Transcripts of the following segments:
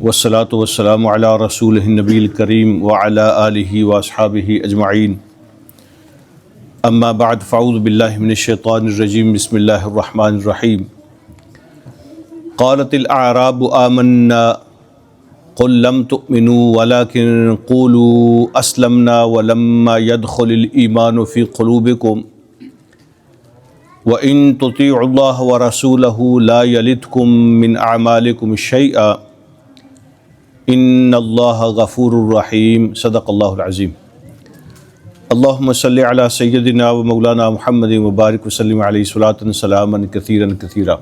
والصلاة والسلام علی رسولہ النبی الکریم وعلی آلہ واصحابہ اجمعین اما بعد فاعوذ باللہ من الشیطان الرجیم بسم اللہ الرحمن الرحیم قالت الاعراب آمنا قل لم تؤمنوا ولكن قولوا اسلمنا ولما يدخل الایمان فی قلوبکم وَإِن تُطِيعُوا اللَّهَ وَرَسُولَهُ لَا يَلِدْكُم مِّنْ أَعْمَالِكُمْ شَيْئًا إِنَّ اللَّهَ غَفُورٌ رَحِيمٌ صدق اللہ العظیم۔ اللہم صلی علی سیدنا و مولانا محمد وبارک وسلم علیہ صلاۃ سلاما کثیرا کثیرا۔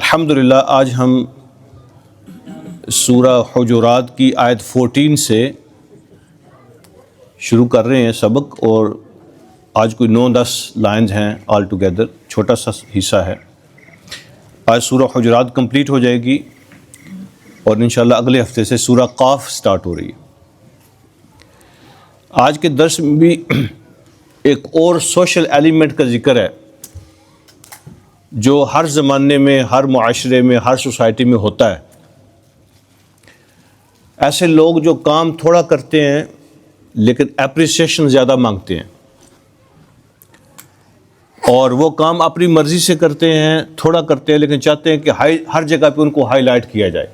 الحمدللہ آج ہم سورہ حجرات کی آیت 14 سے شروع کر رہے ہیں سبق، اور آج کوئی 9-10 لائنز ہیں آل ٹوگیدر، چھوٹا سا حصہ ہے۔ آج سورہ حجرات کمپلیٹ ہو جائے گی اور انشاءاللہ اگلے ہفتے سے سورہ قاف سٹارٹ ہو رہی ہے۔ آج کے درس میں بھی ایک اور سوشل ایلیمنٹ کا ذکر ہے جو ہر زمانے میں، ہر معاشرے میں، ہر سوسائٹی میں ہوتا ہے۔ ایسے لوگ جو کام تھوڑا کرتے ہیں لیکن اپریسیشن زیادہ مانگتے ہیں، اور وہ کام اپنی مرضی سے کرتے ہیں، تھوڑا کرتے ہیں لیکن چاہتے ہیں کہ ہر جگہ پہ ان کو ہائی لائٹ کیا جائے۔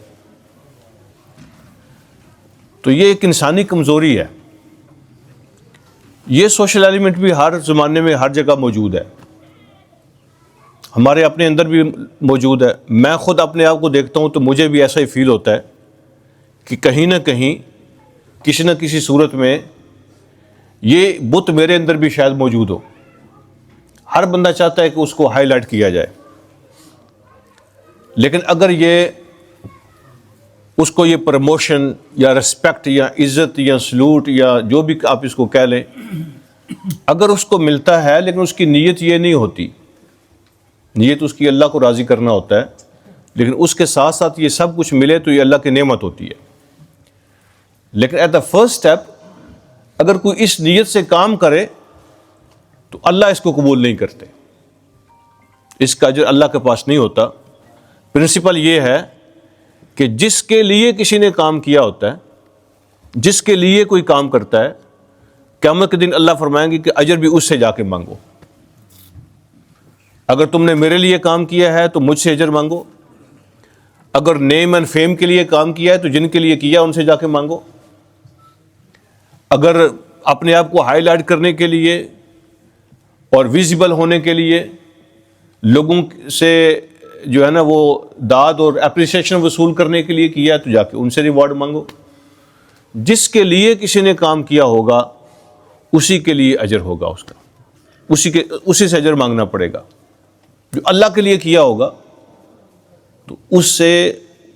تو یہ ایک انسانی کمزوری ہے۔ یہ سوشل ایلیمنٹ بھی ہر زمانے میں ہر جگہ موجود ہے، ہمارے اپنے اندر بھی موجود ہے۔ میں خود اپنے آپ کو دیکھتا ہوں تو مجھے بھی ایسا ہی فیل ہوتا ہے کہ کہیں نہ کہیں کسی نہ کسی صورت میں یہ بت میرے اندر بھی شاید موجود ہو۔ ہر بندہ چاہتا ہے کہ اس کو ہائی لائٹ کیا جائے، لیکن اگر اس کو یہ پروموشن یا رسپیکٹ یا عزت یا سلوٹ یا جو بھی آپ اس کو کہہ لیں، اگر اس کو ملتا ہے لیکن اس کی نیت یہ نہیں ہوتی، نیت اس کی اللہ کو راضی کرنا ہوتا ہے، لیکن اس کے ساتھ ساتھ یہ سب کچھ ملے تو یہ اللہ کی نعمت ہوتی ہے۔ لیکن ایٹ دا فرسٹ اسٹیپ اگر کوئی اس نیت سے کام کرے تو اللہ اس کو قبول نہیں کرتے، اس کا اجر اللہ کے پاس نہیں ہوتا۔ پرنسپل یہ ہے کہ جس کے لیے کسی نے کام کیا ہوتا ہے، جس کے لیے کوئی کام کرتا ہے، قیامت کے دن اللہ فرمائیں گے کہ اجر بھی اس سے جا کے مانگو۔ اگر تم نے میرے لیے کام کیا ہے تو مجھ سے اجر مانگو، اگر نیم اینڈ فیم کے لیے کام کیا ہے تو جن کے لیے کیا ان سے جا کے مانگو، اگر اپنے آپ کو ہائی لائٹ کرنے کے لیے اور ویزیبل ہونے کے لیے لوگوں سے جو ہے نا وہ داد اور اپریسیشن وصول کرنے کے لیے کیا تو جا کے ان سے ریوارڈ مانگو۔ جس کے لیے کسی نے کام کیا ہوگا اسی کے لیے اجر ہوگا، اس کا اسی سے اجر مانگنا پڑے گا۔ جو اللہ کے لیے کیا ہوگا تو اس سے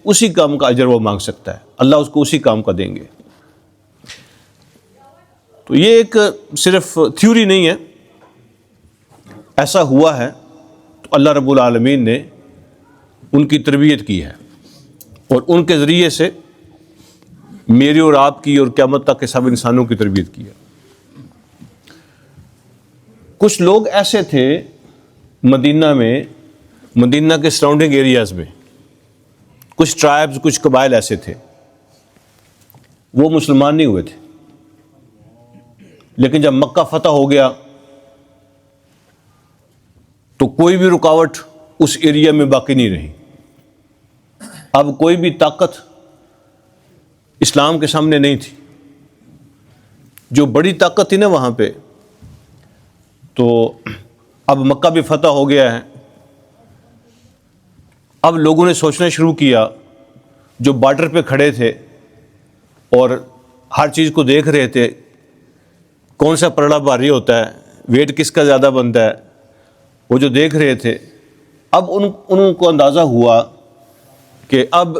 اسی کام کا اجر وہ مانگ سکتا ہے، اللہ اس کو اسی کام کا دیں گے۔ تو یہ ایک صرف تھیوری نہیں ہے، ایسا ہوا ہے تو اللہ رب العالمین نے ان کی تربیت کی ہے، اور ان کے ذریعے سے میری اور آپ کی اور قیامت تک کے سب انسانوں کی تربیت کی ہے۔ کچھ لوگ ایسے تھے مدینہ کے سراؤنڈنگ ایریاز میں، کچھ ٹرائبز، کچھ قبائل ایسے تھے، وہ مسلمان نہیں ہوئے تھے، لیکن جب مکہ فتح ہو گیا تو کوئی بھی رکاوٹ اس ایریا میں باقی نہیں رہی۔ اب کوئی بھی طاقت اسلام کے سامنے نہیں تھی۔ جو بڑی طاقت تھی نا وہاں پہ، تو اب مکہ بھی فتح ہو گیا ہے، اب لوگوں نے سوچنا شروع کیا، جو بارڈر پہ کھڑے تھے اور ہر چیز کو دیکھ رہے تھے، کون سا پرڑا بھاری ہوتا ہے، ویٹ کس کا زیادہ بنتا ہے، وہ جو دیکھ رہے تھے، اب ان کو اندازہ ہوا کہ اب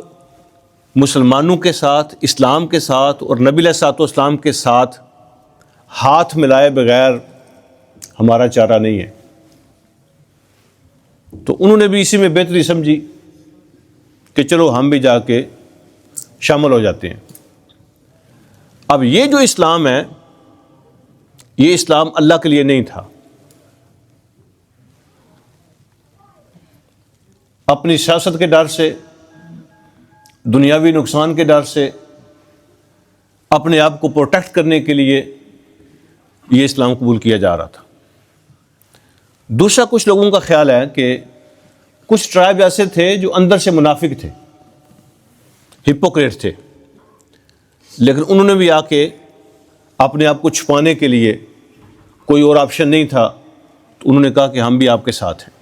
مسلمانوں کے ساتھ، اسلام کے ساتھ اور نبی علیہ الصلوۃ والسلام کے ساتھ ہاتھ ملائے بغیر ہمارا چارہ نہیں ہے۔ تو انہوں نے بھی اسی میں بہتری سمجھی کہ چلو ہم بھی جا کے شامل ہو جاتے ہیں۔ اب یہ جو اسلام ہے، یہ اسلام اللہ کے لیے نہیں تھا۔ اپنی سیاست کے ڈر سے، دنیاوی نقصان کے ڈر سے، اپنے آپ کو پروٹیکٹ کرنے کے لیے یہ اسلام قبول کیا جا رہا تھا۔ دوسرا، کچھ لوگوں کا خیال ہے کہ کچھ ٹرائب ایسے تھے جو اندر سے منافق تھے، ہپوکریٹ تھے، لیکن انہوں نے بھی آ کے اپنے آپ کو چھپانے کے لیے، کوئی اور آپشن نہیں تھا، تو انہوں نے کہا کہ ہم بھی آپ کے ساتھ ہیں۔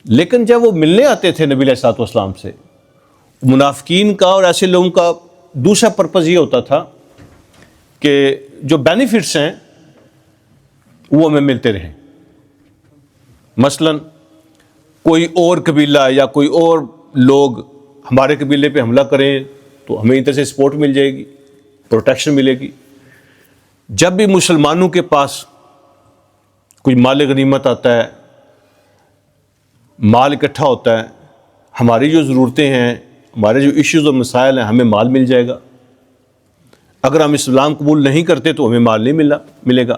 لیکن جب وہ ملنے آتے تھے نبی علیہ الصلوۃ والسلام سے، منافقین کا اور ایسے لوگوں کا دوسرا پرپز یہ ہوتا تھا کہ جو بینیفٹس ہیں وہ ہمیں ملتے رہیں۔ مثلا کوئی اور قبیلہ یا کوئی اور لوگ ہمارے قبیلے پہ حملہ کریں تو ہمیں ادھر سے سپورٹ مل جائے گی، پروٹیکشن ملے گی۔ جب بھی مسلمانوں کے پاس کوئی مال غنیمت آتا ہے، مال اکٹھا ہوتا ہے، ہماری جو ضرورتیں ہیں، ہمارے جو ایشوز اور مسائل ہیں، ہمیں مال مل جائے گا۔ اگر ہم اسلام قبول نہیں کرتے تو ہمیں مال نہیں ملے گا۔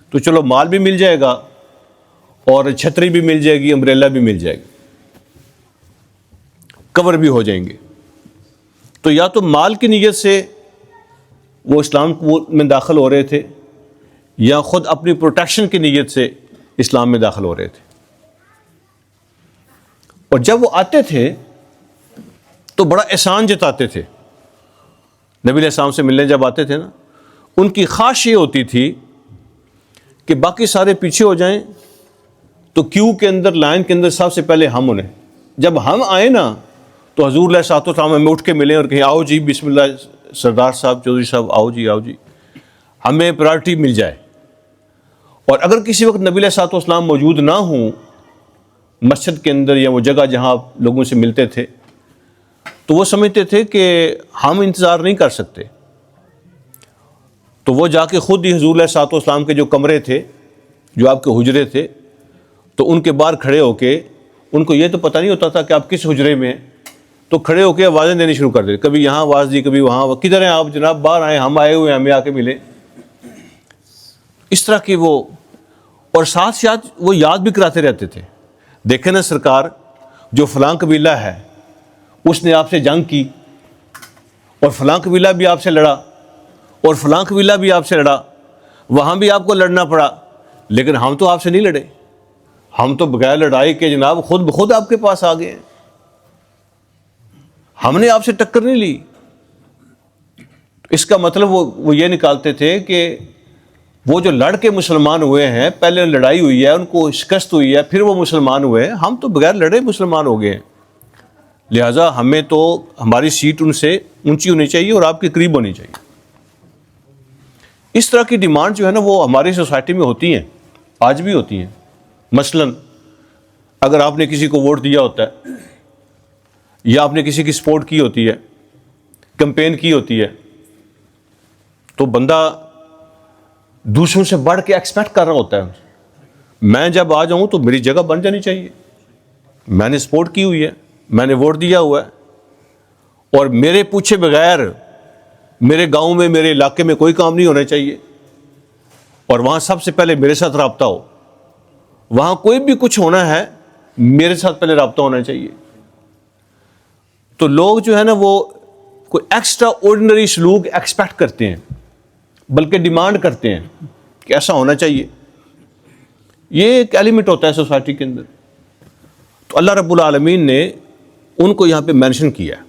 تو چلو مال بھی مل جائے گا اور چھتری بھی مل جائے گی، امبریلا بھی مل جائے گی، کور بھی ہو جائیں گے۔ تو یا تو مال کی نیت سے وہ اسلام میں داخل ہو رہے تھے، یا خود اپنی پروٹیکشن کی نیت سے اسلام میں داخل ہو رہے تھے۔ اور جب وہ آتے تھے تو بڑا احسان جتاتے تھے۔ نبی علیہ السلام سے ملنے جب آتے تھے نا، ان کی خواہش یہ ہوتی تھی کہ باقی سارے پیچھے ہو جائیں تو کیو کے اندر، لائن کے اندر سب سے پہلے ہم انہیں، جب ہم آئیں نا تو حضور علیہ الصلوۃ والسلام ہمیں اٹھ کے ملیں اور کہیں آؤ جی بسم اللہ سردار صاحب، چودھری صاحب، آؤ جی آؤ جی، ہمیں پرائرٹی مل جائے۔ اور اگر کسی وقت نبی علیہ الصلوۃ والسلام موجود نہ ہوں مسجد کے اندر یا وہ جگہ جہاں آپ لوگوں سے ملتے تھے، تو وہ سمجھتے تھے کہ ہم انتظار نہیں کر سکتے، تو وہ جا کے خود ہی حضور علیہ الصلوۃ والسلام کے جو کمرے تھے، جو آپ کے حجرے تھے، تو ان کے باہر کھڑے ہو کے، ان کو یہ تو پتہ نہیں ہوتا تھا کہ آپ کس حجرے میں ہیں، تو کھڑے ہو کے آوازیں دینی شروع کر دیتے، کبھی یہاں آواز دی، کبھی وہاں، کدھر ہیں آپ جناب، باہر آئیں، ہم آئے ہوئے ہیں، ہمیں آ کے ملیں۔ اس طرح کی وہ، اور ساتھ ساتھ وہ یاد بھی کراتے رہتے تھے، دیکھیں نا سرکار، جو فلاں قبیلہ ہے اس نے آپ سے جنگ کی، اور فلاں قبیلہ بھی آپ سے لڑا، اور فلاں قبیلہ بھی آپ سے لڑا، وہاں بھی آپ کو لڑنا پڑا، لیکن ہم تو آپ سے نہیں لڑے، ہم تو بغیر لڑائی کے جناب خود بخود آپ کے پاس آ گئے ہیں، ہم نے آپ سے ٹکر نہیں لی۔ اس کا مطلب وہ یہ نکالتے تھے کہ وہ جو لڑ کے مسلمان ہوئے ہیں، پہلے لڑائی ہوئی ہے، ان کو شکست ہوئی ہے، پھر وہ مسلمان ہوئے ہیں، ہم تو بغیر لڑے مسلمان ہو گئے ہیں، لہٰذا ہمیں تو ہماری سیٹ ان سے اونچی ہونی چاہیے اور آپ کے قریب ہونی چاہیے۔ اس طرح کی ڈیمانڈ جو ہے نا وہ ہماری سوسائٹی میں ہوتی ہیں، آج بھی ہوتی ہیں۔ مثلا اگر آپ نے کسی کو ووٹ دیا ہوتا ہے، یا آپ نے کسی کی سپورٹ کی ہوتی ہے، کمپین کی ہوتی ہے، تو بندہ دوسروں سے بڑھ کے ایکسپیکٹ کر رہا ہوتا ہے، میں جب آ جاؤں تو میری جگہ بن جانی چاہیے، میں نے سپورٹ کی ہوئی ہے، میں نے ووٹ دیا ہوا ہے، اور میرے پوچھے بغیر میرے گاؤں میں، میرے علاقے میں کوئی کام نہیں ہونا چاہیے، اور وہاں سب سے پہلے میرے ساتھ رابطہ ہو، وہاں کوئی بھی کچھ ہونا ہے میرے ساتھ پہلے رابطہ ہونا چاہیے۔ تو لوگ جو ہے نا وہ کوئی ایکسٹرا آرڈنری سلوک ایکسپیکٹ کرتے ہیں، بلکہ ڈیمانڈ کرتے ہیں کہ ایسا ہونا چاہیے۔ یہ ایک ایلیمنٹ ہوتا ہے سوسائٹی کے اندر۔ تو اللہ رب العالمین نے ان کو یہاں پہ مینشن کیا ہے،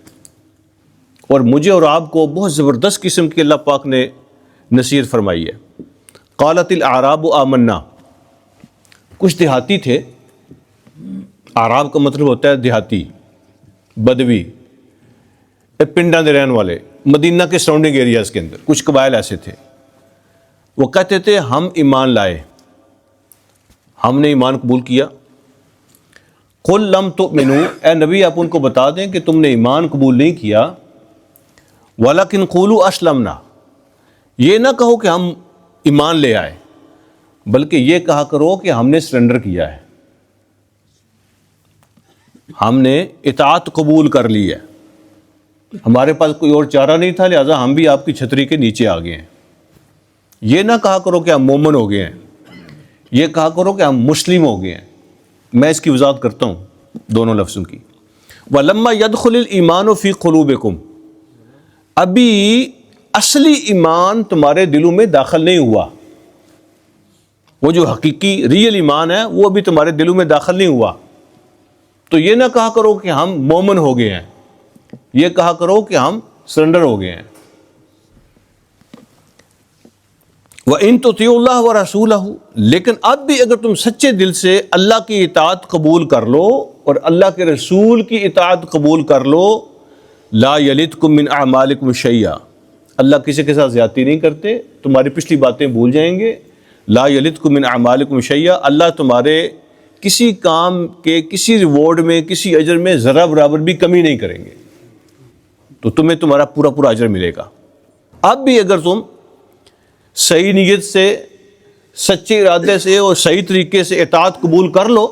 اور مجھے اور آپ کو بہت زبردست قسم کی اللہ پاک نے نصیحت فرمائی ہے۔ قالت الاعراب آمنا، کچھ دیہاتی تھے، اعراب کا مطلب ہوتا ہے دیہاتی، بدوی، پنڈاں دے رہن والے، مدینہ کے سراؤنڈنگ ایریاز کے اندر کچھ قبائل ایسے تھے، وہ کہتے تھے ہم ایمان لائے، ہم نے ایمان قبول کیا۔ قل لم تؤمنوا، اے نبی آپ ان کو بتا دیں کہ تم نے ایمان قبول نہیں کیا، ولکن قولوا اسلمنا، یہ نہ کہو کہ ہم ایمان لے آئے، بلکہ یہ کہا کرو کہ ہم نے سرنڈر کیا ہے، ہم نے اطاعت قبول کر لی ہے، ہمارے پاس کوئی اور چارہ نہیں تھا، لہٰذا ہم بھی آپ کی چھتری کے نیچے آ گئے ہیں۔ یہ نہ کہا کرو کہ ہم مومن ہو گئے ہیں، یہ کہا کرو کہ ہم مسلم ہو گئے ہیں۔ میں اس کی وضاحت کرتا ہوں دونوں لفظوں کی۔ وَلَمَّا يَدْخُلِ الْإِيمَانُ فِي قُلُوبِكُمْ، ابھی اصلی ایمان تمہارے دلوں میں داخل نہیں ہوا، وہ جو حقیقی ریئل ایمان ہے وہ ابھی تمہارے دلوں میں داخل نہیں ہوا، تو یہ نہ کہا کرو کہ ہم مومن ہو گئے ہیں، یہ کہا کرو کہ ہم سرنڈر ہو گئے ہیں۔ وَإِن تُطِيعُوا اللَّهَ وَرَسُولَهُ، لیکن اب بھی اگر تم سچے دل سے اللہ کی اطاعت قبول کر لو اور اللہ کے رسول کی اطاعت قبول کر لو، لا یلدکم من اعمالکم شیئا، اللہ کسی کے ساتھ زیادتی نہیں کرتے، تمہاری پچھلی باتیں بھول جائیں گے۔ لا یلدکم من اعمالکم شیئا، اللہ تمہارے کسی کام کے کسی ریوارڈ میں کسی اجر میں ذرا برابر بھی کمی نہیں کریں گے، تو تمہیں تمہارا پورا پورا اجر ملے گا۔ اب بھی اگر تم صحیح نیت سے، سچے ارادے سے اور صحیح طریقے سے اطاعت قبول کر لو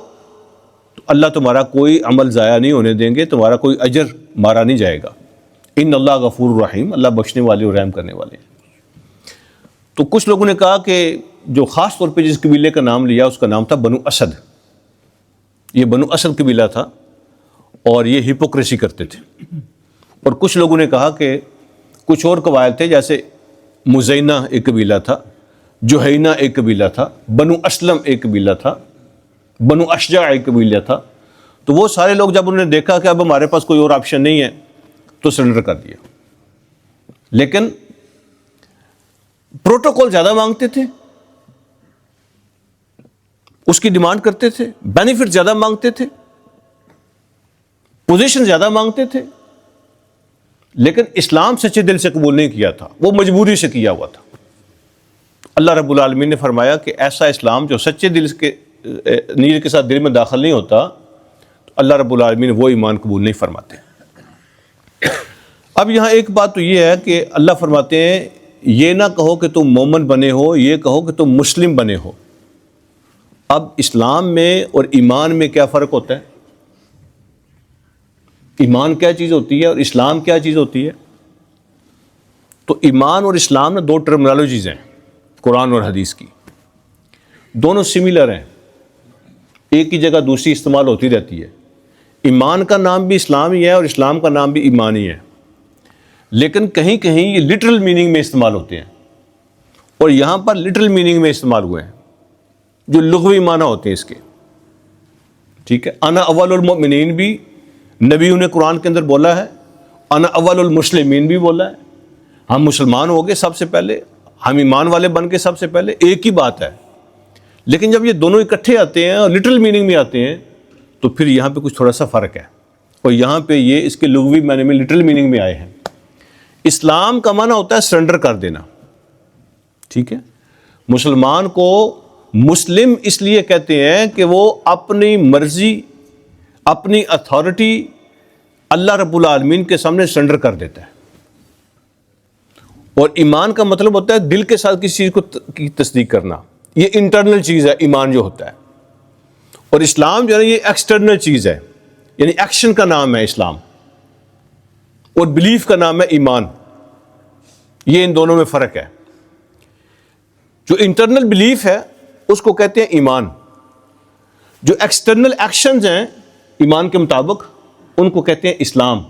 تو اللہ تمہارا کوئی عمل ضائع نہیں ہونے دیں گے، تمہارا کوئی اجر مارا نہیں جائے گا۔ ان اللہ غفور رحیم، اللہ بخشنے والے اور رحم کرنے والے ہیں۔ تو کچھ لوگوں نے کہا کہ جو خاص طور پہ جس قبیلے کا نام لیا اس کا نام تھا بنو اسد، یہ بنو اسد قبیلہ تھا اور یہ ہپوکریسی کرتے تھے۔ اور کچھ لوگوں نے کہا کہ کچھ اور قبائل تھے، جیسے مزینہ ایک قبیلہ تھا، جوہینہ ایک قبیلہ تھا، بنو اسلم ایک قبیلہ تھا، بنو اشجع ایک قبیلہ تھا۔ تو وہ سارے لوگ جب انہوں نے دیکھا کہ اب ہمارے پاس کوئی اور آپشن نہیں ہے تو سرنڈر کر دیا، لیکن پروٹوکول زیادہ مانگتے تھے، اس کی ڈیمانڈ کرتے تھے، بینیفٹ زیادہ مانگتے تھے، پوزیشن زیادہ مانگتے تھے، لیکن اسلام سچے دل سے قبول نہیں کیا تھا، وہ مجبوری سے کیا ہوا تھا۔ اللہ رب العالمین نے فرمایا کہ ایسا اسلام جو سچے دل کے نیت کے ساتھ دل میں داخل نہیں ہوتا تو اللہ رب العالمین وہ ایمان قبول نہیں فرماتے۔ اب یہاں ایک بات تو یہ ہے کہ اللہ فرماتے ہیں یہ نہ کہو کہ تم مومن بنے ہو، یہ کہو کہ تم مسلم بنے ہو۔ اب اسلام میں اور ایمان میں کیا فرق ہوتا ہے؟ ایمان کیا چیز ہوتی ہے اور اسلام کیا چیز ہوتی ہے؟ تو ایمان اور اسلام دو ٹرمنالوجیز ہیں قرآن اور حدیث کی، دونوں سملر ہیں، ایک ہی جگہ دوسری استعمال ہوتی رہتی ہے۔ ایمان کا نام بھی اسلام ہی ہے اور اسلام کا نام بھی ایمان ہی ہے، لیکن کہیں کہیں یہ لٹرل میننگ میں استعمال ہوتے ہیں اور یہاں پر لٹرل میننگ میں استعمال ہوئے ہیں جو لغوی معنی ہوتے ہیں اس کے، ٹھیک ہے۔ انا اول المؤمنین بھی نبیوں نے قرآن کے اندر بولا ہے، انا اول المسلمین بھی بولا ہے، ہم مسلمان ہو گئے سب سے پہلے، ہم ایمان والے بن کے سب سے پہلے، ایک ہی بات ہے۔ لیکن جب یہ دونوں اکٹھے آتے ہیں اور لٹرل میننگ میں آتے ہیں تو پھر یہاں پہ کچھ تھوڑا سا فرق ہے، اور یہاں پہ یہ اس کے لغوی معنی میں لٹرل میننگ میں آئے ہیں۔ اسلام کا معنی ہوتا ہے سرنڈر کر دینا، ٹھیک ہے۔ مسلمان کو مسلم اس لیے کہتے ہیں کہ وہ اپنی مرضی، اپنی اتھارٹی اللہ رب العالمین کے سامنے سرنڈر کر دیتا ہے، اور ایمان کا مطلب ہوتا ہے دل کے ساتھ کسی چیز کی تصدیق کرنا، یہ انٹرنل چیز ہے ایمان جو ہوتا ہے، اور اسلام جو ہے یہ ایکسٹرنل چیز ہے، یعنی ایکشن کا نام ہے اسلام، اور بلیف کا نام ہے ایمان۔ یہ ان دونوں میں فرق ہے۔ جو انٹرنل بلیف ہے اس کو کہتے ہیں ایمان، جو ایکسٹرنل ایکشنز ہیں ایمان کے مطابق ان کو کہتے ہیں اسلام۔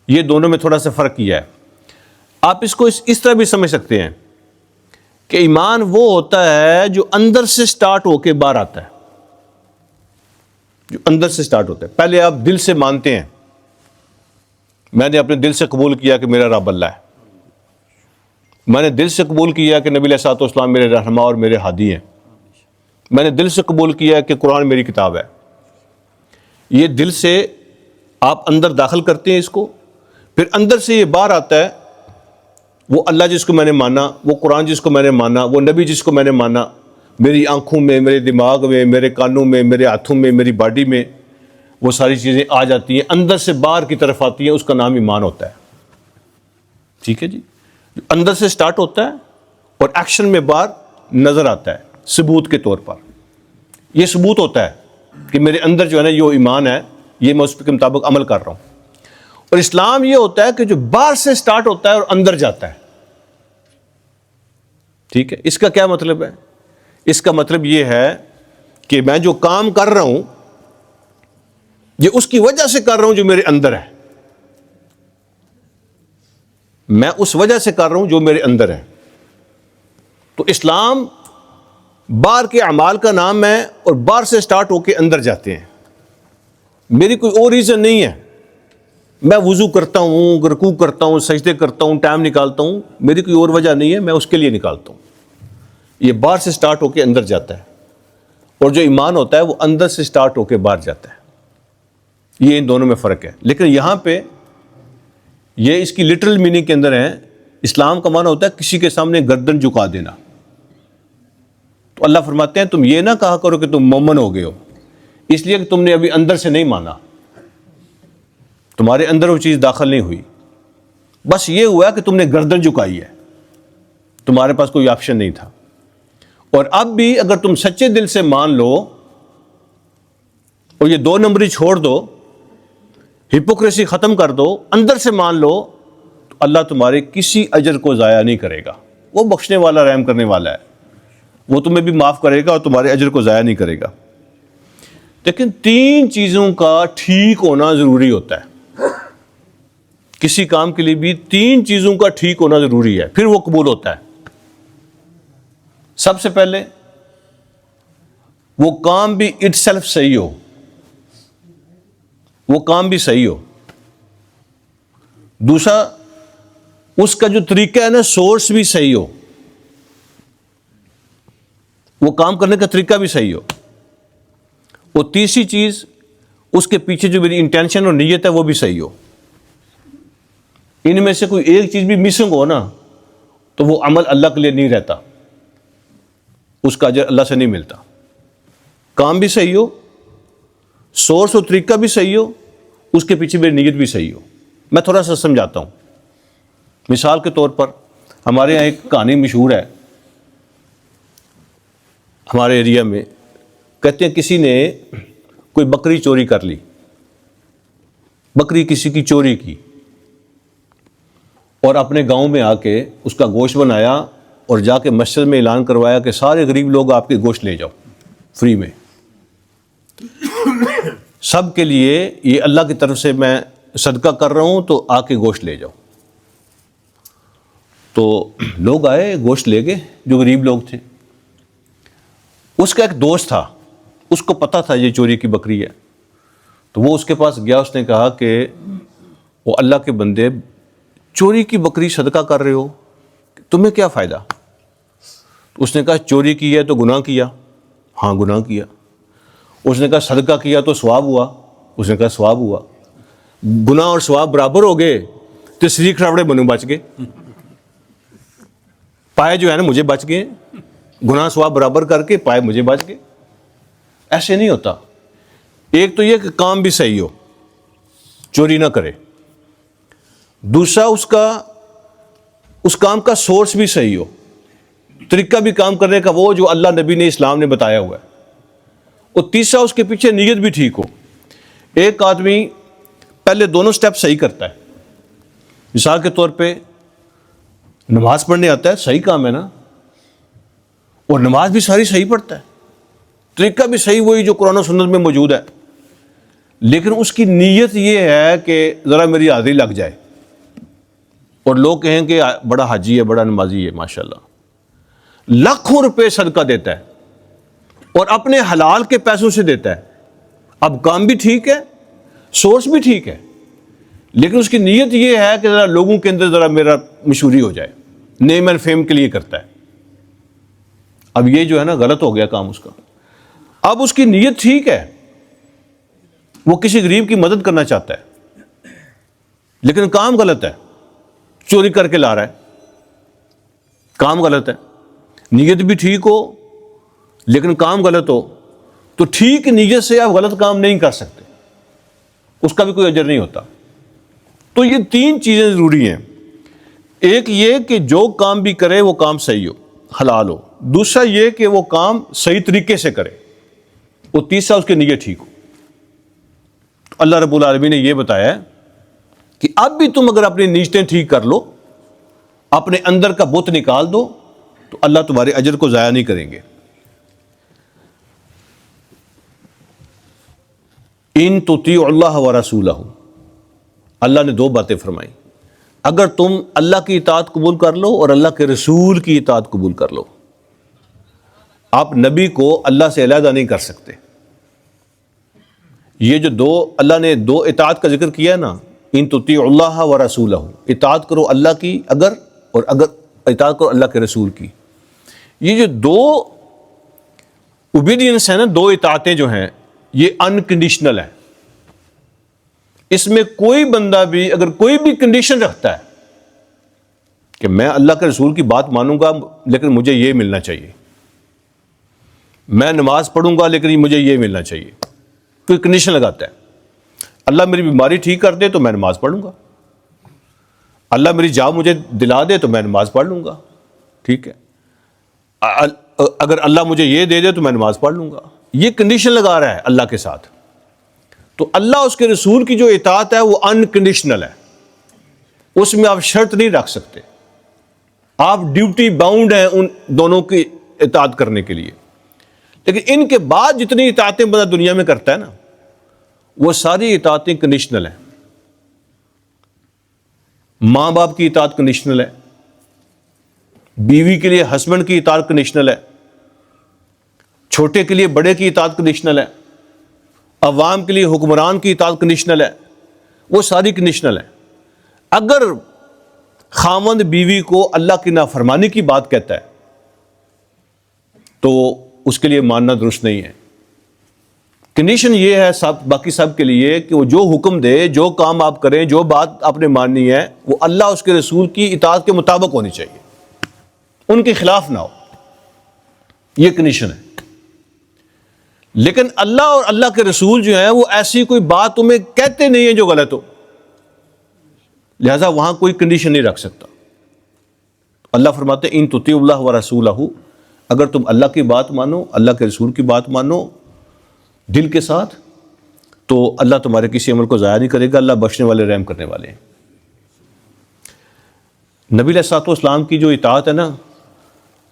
یہ دونوں میں تھوڑا سا فرق کیا ہے۔ آپ اس کو اس طرح بھی سمجھ سکتے ہیں کہ ایمان وہ ہوتا ہے جو اندر سے سٹارٹ ہو کے باہر آتا ہے، جو اندر سے سٹارٹ ہوتا ہے۔ پہلے آپ دل سے مانتے ہیں، میں نے اپنے دل سے قبول کیا کہ میرا رب اللہ ہے، میں نے دل سے قبول کیا کہ نبی علیہ الصلوۃ والسلام میرے رہنما اور میرے ہادی ہیں، میں نے دل سے قبول کیا کہ قرآن میری کتاب ہے۔ یہ دل سے آپ اندر داخل کرتے ہیں اس کو، پھر اندر سے یہ باہر آتا ہے، وہ اللہ جس کو میں نے مانا، وہ قرآن جس کو میں نے مانا، وہ نبی جس کو میں نے مانا، میری آنکھوں میں، میرے دماغ میں، میرے کانوں میں، میرے ہاتھوں میں، میری باڈی میں وہ ساری چیزیں آ جاتی ہیں، اندر سے باہر کی طرف آتی ہیں، اس کا نام ایمان ہوتا ہے، ٹھیک ہے جی۔ اندر سے سٹارٹ ہوتا ہے اور ایکشن میں باہر نظر آتا ہے ثبوت کے طور پر، یہ ثبوت ہوتا ہے کہ میرے اندر جو ہے نا یہ ایمان ہے، یہ میں اس کے مطابق عمل کر رہا ہوں۔ اور اسلام یہ ہوتا ہے کہ جو باہر سے سٹارٹ ہوتا ہے اور اندر جاتا ہے، ٹھیک ہے۔ اس کا کیا مطلب ہے؟ اس کا مطلب یہ ہے کہ میں جو کام کر رہا ہوں یہ اس کی وجہ سے کر رہا ہوں جو میرے اندر ہے، میں اس وجہ سے کر رہا ہوں جو میرے اندر ہے۔ تو اسلام باہر کے اعمال کا نام ہے اور باہر سے سٹارٹ ہو کے اندر جاتے ہیں۔ میری کوئی اور ریزن نہیں ہے، میں وضو کرتا ہوں، رکوع کرتا ہوں، سجدے کرتا ہوں، ٹائم نکالتا ہوں، میری کوئی اور وجہ نہیں ہے، میں اس کے لیے نکالتا ہوں۔ یہ باہر سے سٹارٹ ہو کے اندر جاتا ہے، اور جو ایمان ہوتا ہے وہ اندر سے سٹارٹ ہو کے باہر جاتا ہے۔ یہ ان دونوں میں فرق ہے۔ لیکن یہاں پہ یہ اس کی لٹرل میننگ کے اندر ہے، اسلام کا معنی ہوتا ہے کسی کے سامنے گردن جھکا دینا۔ تو اللہ فرماتے ہیں تم یہ نہ کہا کرو کہ تم مومن ہو گئے ہو، اس لیے کہ تم نے ابھی اندر سے نہیں مانا، تمہارے اندر وہ چیز داخل نہیں ہوئی، بس یہ ہوا کہ تم نے گردن جھکائی ہے، تمہارے پاس کوئی آپشن نہیں تھا۔ اور اب بھی اگر تم سچے دل سے مان لو اور یہ 2 نمبری چھوڑ دو، ہپوکریسی ختم کر دو، اندر سے مان لو، تو اللہ تمہارے کسی اجر کو ضائع نہیں کرے گا۔ وہ بخشنے والا، رحم کرنے والا ہے، وہ تمہیں بھی معاف کرے گا اور تمہارے اجر کو ضائع نہیں کرے گا۔ لیکن 3 چیزوں کا ٹھیک ہونا ضروری ہوتا ہے، کسی کام کے لیے بھی 3 چیزوں کا ٹھیک ہونا ضروری ہے، پھر وہ قبول ہوتا ہے۔ سب سے پہلے وہ کام بھی اٹ سیلف صحیح ہو، وہ کام بھی صحیح ہو۔ دوسرا، اس کا جو طریقہ ہے نا، سورس بھی صحیح ہو، وہ کام کرنے کا طریقہ بھی صحیح ہو۔ اور تیسری چیز، اس کے پیچھے جو میری انٹینشن اور نیت ہے وہ بھی صحیح ہو۔ ان میں سے کوئی ایک چیز بھی مسنگ ہو نا تو وہ عمل اللہ کے لیے نہیں رہتا، اس کا اجر اللہ سے نہیں ملتا۔ کام بھی صحیح ہو، سورس اور طریقہ بھی صحیح ہو، اس کے پیچھے میری نیت بھی صحیح ہو۔ میں تھوڑا سا سمجھاتا ہوں۔ مثال کے طور پر ہمارے یہاں ایک کہانی مشہور ہے ہمارے ایریا میں، کہتے ہیں کسی نے کوئی بکری چوری کر لی، بکری کسی کی چوری کی، اور اپنے گاؤں میں آ کے اس کا گوشت بنایا اور جا کے مسجد میں اعلان کروایا کہ سارے غریب لوگ آپ کے گوشت لے جاؤ فری میں، سب کے لیے یہ اللہ کی طرف سے میں صدقہ کر رہا ہوں، تو آ کے گوشت لے جاؤ۔ تو لوگ آئے، گوشت لے گئے جو غریب لوگ تھے۔ اس کا ایک دوست تھا، اس کو پتا تھا یہ چوری کی بکری ہے، تو وہ اس کے پاس گیا، اس نے کہا کہ وہ اللہ کے بندے، چوری کی بکری صدقہ کر رہے ہو، تمہیں کیا فائدہ؟ اس نے کہا چوری کی ہے تو گناہ کیا۔ ہاں گناہ کیا۔ اس نے کہا صدقہ کیا تو ثواب ہوا۔ اس نے کہا ثواب ہوا۔ گناہ اور ثواب برابر ہو گئے تو شریک راوڑے بنو بچ گئے، پائے جو ہے نا مجھے بچ گئے، گناہ ثواب برابر کر کے پائے مجھے بچ گئے۔ ایسے نہیں ہوتا۔ ایک تو یہ کہ کام بھی صحیح ہو، چوری نہ کرے۔ دوسرا، اس کام کا سورس بھی صحیح ہو، طریقہ بھی کام کرنے کا وہ جو اللہ نبی نے اسلام نے بتایا ہوا ہے۔ اور تیسرا، اس کے پیچھے نیت بھی ٹھیک ہو۔ ایک آدمی پہلے دونوں سٹیپ صحیح کرتا ہے، مثال کے طور پہ نماز پڑھنے آتا ہے، صحیح کام ہے نا، اور نماز بھی ساری صحیح پڑھتا ہے، طریقہ بھی صحیح وہی جو قرآن و سنت میں موجود ہے، لیکن اس کی نیت یہ ہے کہ ذرا میری حاضری لگ جائے اور لوگ کہیں کہ بڑا حاجی ہے، بڑا نمازی ہے، ماشاءاللہ۔ لاکھوں روپے صدقہ دیتا ہے اور اپنے حلال کے پیسوں سے دیتا ہے۔ اب کام بھی ٹھیک ہے، سورس بھی ٹھیک ہے، لیکن اس کی نیت یہ ہے کہ ذرا لوگوں کے اندر ذرا میرا مشہوری ہو جائے، نیم اینڈ فیم کے لیے کرتا ہے۔ اب یہ جو ہے نا غلط ہو گیا کام اس کا۔ اب اس کی نیت ٹھیک ہے، وہ کسی غریب کی مدد کرنا چاہتا ہے، لیکن کام غلط ہے، چوری کر کے لا رہا ہے، کام غلط ہے۔ نیت بھی ٹھیک ہو لیکن کام غلط ہو، تو ٹھیک نیت سے آپ غلط کام نہیں کر سکتے، اس کا بھی کوئی اجر نہیں ہوتا۔ تو یہ 3 چیزیں ضروری ہیں۔ ایک یہ کہ جو کام بھی کرے وہ کام صحیح ہو، حلال ہو۔ دوسرا یہ کہ وہ کام صحیح طریقے سے کرے، اور تیسرا اس کی نیت ٹھیک ہو۔ اللہ رب العالمین نے یہ بتایا ہے کہ اب بھی تم اگر اپنی نیتیں ٹھیک کر لو، اپنے اندر کا بت نکال دو، تو اللہ تمہارے اجر کو ضائع نہیں کریں گے۔ ان تطیعوا اللہ ورسولہ، اللہ نے دو باتیں فرمائی، اگر تم اللہ کی اطاعت قبول کر لو اور اللہ کے رسول کی اطاعت قبول کر لو۔ آپ نبی کو اللہ سے علیحدہ نہیں کر سکتے۔ یہ جو دو اللہ نے دو اطاعت کا ذکر کیا ہے نا، ان تطیعوا اللہ ورسولہ، اطاعت کرو اللہ کی اگر اطاعت کرو اللہ کے رسول کی، یہ جو دو اوبیڈینس ہے نا، دو اطاعتیں جو ہیں یہ انکنڈیشنل ہیں۔ اس میں کوئی بندہ بھی اگر کوئی بھی کنڈیشن رکھتا ہے کہ میں اللہ کے رسول کی بات مانوں گا لیکن مجھے یہ ملنا چاہیے، میں نماز پڑھوں گا لیکن مجھے یہ ملنا چاہیے، کوئی کنڈیشن لگاتا ہے، اللہ میری بیماری ٹھیک کر دے تو میں نماز پڑھ لوں گا، اللہ میری جاب مجھے دلا دے تو میں نماز پڑھ لوں گا، ٹھیک ہے، اگر اللہ مجھے یہ دے دے تو میں نماز پڑھ لوں گا، یہ کنڈیشن لگا رہا ہے اللہ کے ساتھ۔ تو اللہ اس کے رسول کی جو اطاعت ہے وہ انکنڈیشنل ہے، اس میں آپ شرط نہیں رکھ سکتے، آپ ڈیوٹی باؤنڈ ہیں ان دونوں کی اطاعت کرنے کے لیے۔ لیکن ان کے بعد جتنی اطاعتیں بندہ دنیا میں کرتا ہے نا، وہ ساری اطاعتیں کنڈیشنل ہیں۔ ماں باپ کی اطاعت کنڈیشنل ہے، بیوی کے لیے ہسبینڈ کی اطاعت کنڈیشنل ہے، چھوٹے کے لیے بڑے کی اطاعت کنڈیشنل ہے، عوام کے لیے حکمران کی اطاعت کنڈیشنل ہے، وہ ساری کنڈیشنل ہیں۔ اگر خاوند بیوی کو اللہ کی نافرمانی کی بات کہتا ہے تو اس کے لیے ماننا درست نہیں ہے۔ کنڈیشن یہ ہے باقی سب کے لیے کہ وہ جو حکم دے، جو کام آپ کریں، جو بات آپ نے ماننی ہے، وہ اللہ اس کے رسول کی اطاعت کے مطابق ہونی چاہیے، ان کے خلاف نہ ہو، یہ کنڈیشن ہے۔ لیکن اللہ اور اللہ کے رسول جو ہیں وہ ایسی کوئی بات تمہیں کہتے نہیں ہیں جو غلط ہو، لہذا وہاں کوئی کنڈیشن نہیں رکھ سکتا۔ اللہ فرماتے ہیں ان تطیعوا اللہ ورسولہ، اگر تم اللہ کی بات مانو، اللہ کے رسول کی بات مانو دل کے ساتھ، تو اللہ تمہارے کسی عمل کو ضائع نہیں کرے گا، اللہ بخشنے والے رحم کرنے والے ہیں۔ نبی علیہ الصلوۃ والسلام کی جو اطاعت ہے نا،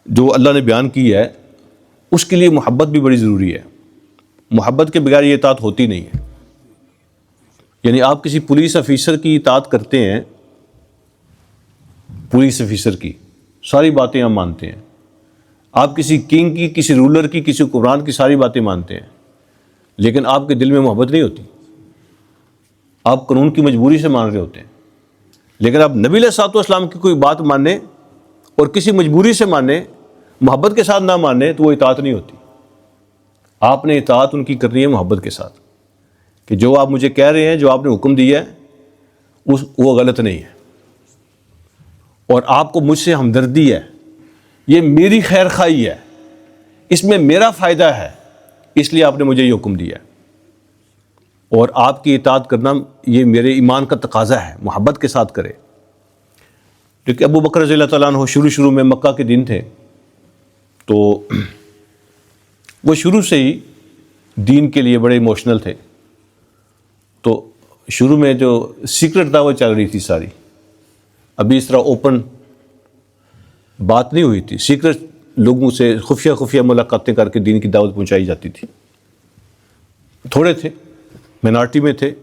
جو اللہ نے بیان کی ہے، اس کے لیے محبت بھی بڑی ضروری ہے۔ محبت کے بغیر یہ اطاعت ہوتی نہیں ہے۔ یعنی آپ کسی پولیس افیسر کی اطاعت کرتے ہیں، پولیس افیسر کی ساری باتیں ہم مانتے ہیں، آپ کسی کنگ کی، کسی رولر کی، کسی حکمران کی ساری باتیں مانتے ہیں، لیکن آپ کے دل میں محبت نہیں ہوتی، آپ قانون کی مجبوری سے مان رہے ہوتے ہیں۔ لیکن آپ نبی علیہ الصلوۃ والسلام کی کوئی بات مانیں اور کسی مجبوری سے مانیں، محبت کے ساتھ نہ مانیں، تو وہ اطاعت نہیں ہوتی۔ آپ نے اطاعت ان کی کرنی ہے محبت کے ساتھ، کہ جو آپ مجھے کہہ رہے ہیں، جو آپ نے حکم دیا ہے وہ غلط نہیں ہے، اور آپ کو مجھ سے ہمدردی ہے، یہ میری خیر خواہی ہے، اس میں میرا فائدہ ہے، اس لیے آپ نے مجھے یہ حکم دیا ہے، اور آپ کی اطاعت کرنا یہ میرے ایمان کا تقاضا ہے، محبت کے ساتھ کرے۔ کیونکہ ابو بکر رضی اللہ تعالیٰ عنہ شروع میں مکہ کے دن تھے، تو وہ شروع سے ہی دین کے لیے بڑے ایموشنل تھے، تو شروع میں جو سیکرٹ دعوت چل رہی تھی ساری، ابھی اس طرح اوپن بات نہیں ہوئی تھی، سیکرٹ لوگوں سے خفیہ ملاقاتیں کر کے دین کی دعوت پہنچائی جاتی تھی۔ تھوڑے تھے، مینارٹی میں تھے،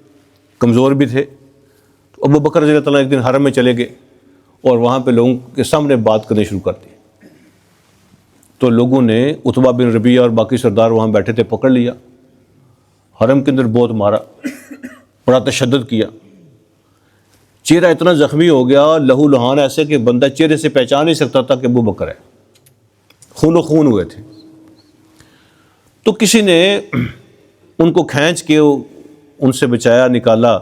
کمزور بھی تھے، تو ابو بکر رضی اللہ تعالیٰ ایک دن حرم میں چلے گئے اور وہاں پہ لوگوں کے سامنے بات کرنے شروع کر دی، تو لوگوں نے عتبہ بن ربیعہ اور باقی سردار وہاں بیٹھے تھے پکڑ لیا، حرم کے اندر بہت مارا، بڑا تشدد کیا، چہرہ اتنا زخمی ہو گیا، لہو لہان ایسے کہ بندہ چہرے سے پہچان نہیں سکتا تھا کہ ابو بکر ہے، خون و خون ہوئے تھے۔ تو کسی نے ان کو کھینچ کے ان سے بچایا، نکالا،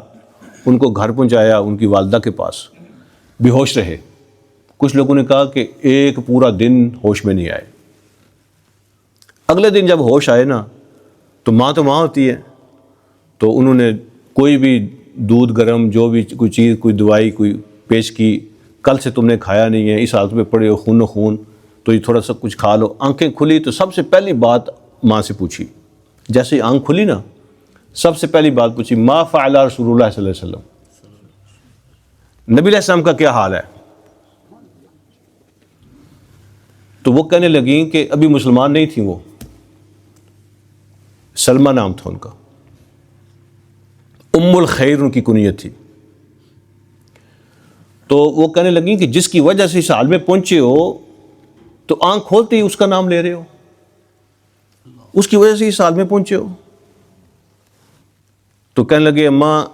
ان کو گھر پہنچایا ان کی والدہ کے پاس، بے ہوش رہے۔ کچھ لوگوں نے کہا کہ ایک پورا دن ہوش میں نہیں آئے۔ اگلے دن جب ہوش آئے نا، تو ماں ہوتی ہے، تو انہوں نے کوئی بھی دودھ گرم، جو بھی کوئی چیز، کوئی دوائی کوئی پیش کی، کل سے تم نے کھایا نہیں ہے، اس حالت میں پڑے ہو، خون و خون، تو یہ تھوڑا سا کچھ کھا لو۔ آنکھیں کھلی تو سب سے پہلی بات ماں سے پوچھی، جیسے ہی آنکھ کھلی نا، سب سے پہلی بات پوچھی، ما فعل رسول اللہ صلی اللہ علیہ وسلم، نبی علیہ السلام کا کیا حال ہے؟ تو وہ کہنے لگیں کہ ابھی مسلمان نہیں تھیں وہ، سلمہ نام تھا ان کا، ام الخیر ان کی کنیت تھی۔ تو وہ کہنے لگیں کہ جس کی وجہ سے اس حال میں پہنچے ہو تو آنکھ کھولتے ہی اس کا نام لے رہے ہو، اس کی وجہ سے اس حال میں پہنچے ہو۔ تو کہنے لگے اماں